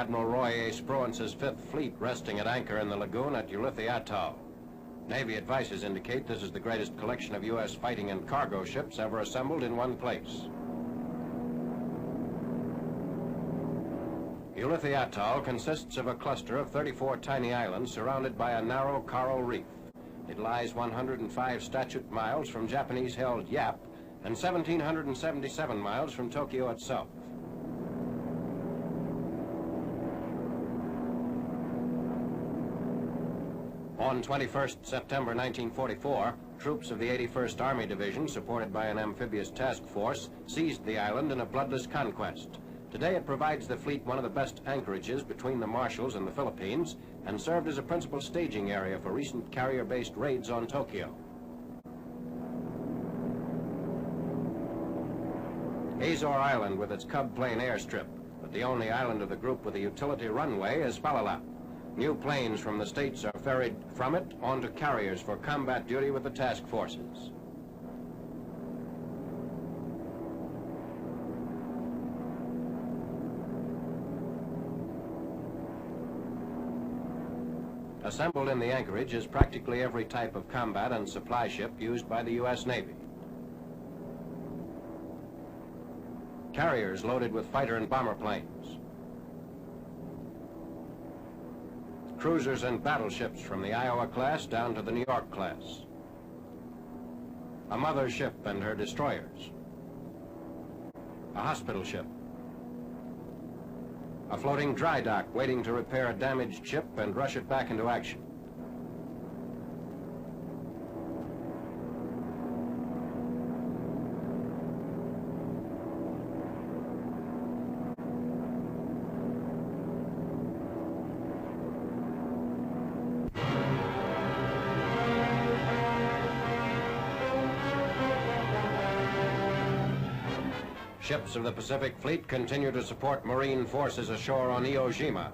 Admiral Roy A. Spruance's Fifth Fleet resting at anchor in the lagoon at Ulithi Atoll. Navy advices indicate this is the greatest collection of U.S. fighting and cargo ships ever assembled in one place. Ulithi Atoll consists of a cluster of 34 tiny islands surrounded by a narrow coral reef. It lies 105 statute miles from Japanese-held Yap and 1,777 miles from Tokyo itself. On 21st September 1944, troops of the 81st Army Division, supported by an amphibious task force, seized the island in a bloodless conquest. Today it provides the fleet one of the best anchorages between the Marshalls and the Philippines and served as a principal staging area for recent carrier-based raids on Tokyo. Azor Island with its Cub Plane airstrip, but the only island of the group with a utility runway is Falalap. New planes from the States are ferried from it onto carriers for combat duty with the task forces. Assembled in the anchorage is practically every type of combat and supply ship used by the U.S. Navy. Carriers loaded with fighter and bomber planes. Cruisers and battleships from the Iowa class down to the New York class. A mother ship and her destroyers. A hospital ship. A floating dry dock waiting to repair a damaged ship and rush it back into action. Ships of the Pacific Fleet continue to support Marine forces ashore on Iwo Jima.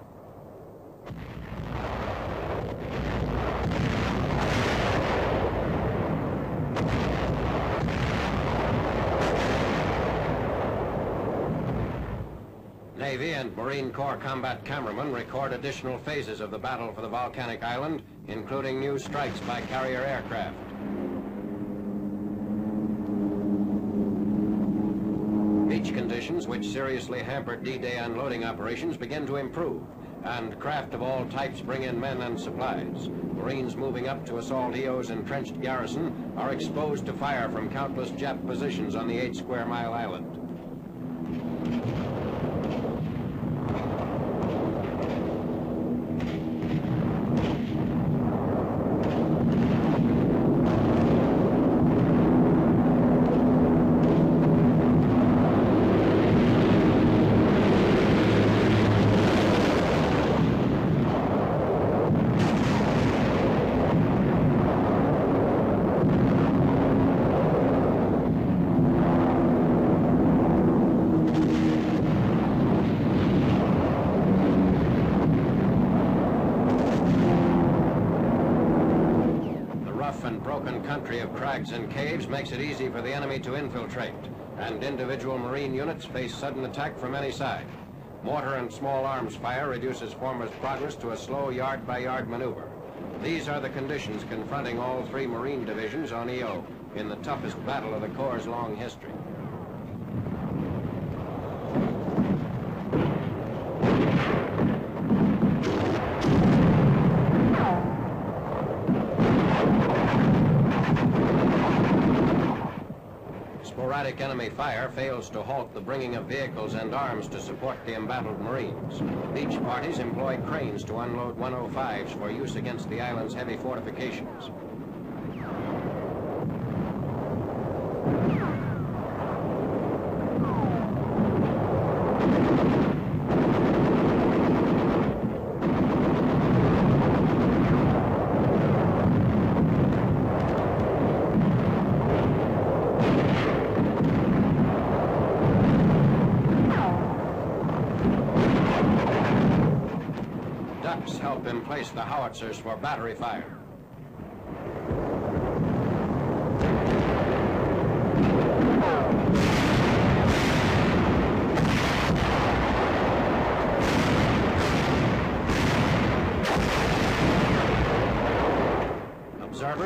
Navy and Marine Corps combat cameramen record additional phases of the battle for the volcanic island, including new strikes by carrier aircraft. Beach conditions, which seriously hampered D-Day unloading operations, begin to improve, and craft of all types bring in men and supplies. Marines moving up to assault Iwo's entrenched garrison are exposed to fire from countless Jap positions on the 8-square-mile island. Country of crags and caves makes it easy for the enemy to infiltrate, and individual Marine units face sudden attack from any side. Mortar and small arms fire reduces forward progress to a slow yard-by-yard maneuver. These are the conditions confronting all three Marine divisions on Iwo in the toughest battle of the Corps' long history. Sporadic enemy fire fails to halt the bringing of vehicles and arms to support the embattled Marines. Beach parties employ cranes to unload 105s for use against the island's heavy fortifications. Help in place the howitzers for battery fire.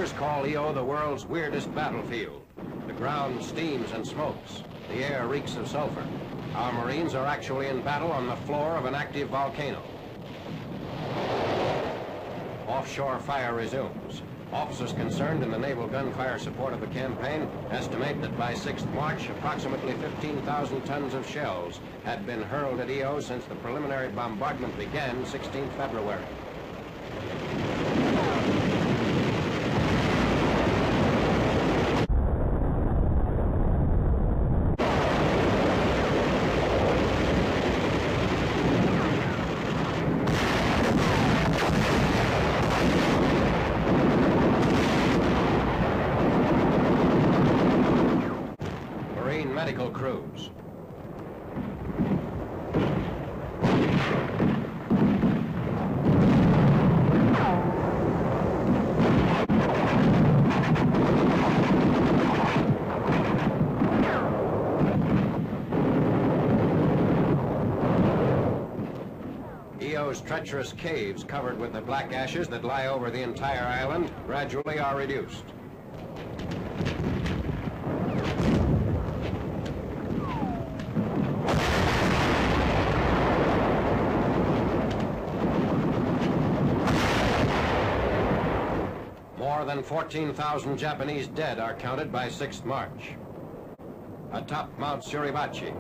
Others call Iwo the world's weirdest battlefield. The ground steams and smokes. The air reeks of sulfur. Our Marines are actually in battle on the floor of an active volcano. Offshore fire resumes. Officers concerned in the naval gunfire support of the campaign estimate that by 6th March, approximately 15,000 tons of shells had been hurled at Iwo since the preliminary bombardment began 16th February. Medical crews. Iwo's treacherous caves covered with the black ashes that lie over the entire island gradually are reduced. More than 14,000 Japanese dead are counted by 6th March. Atop Mount Suribachi,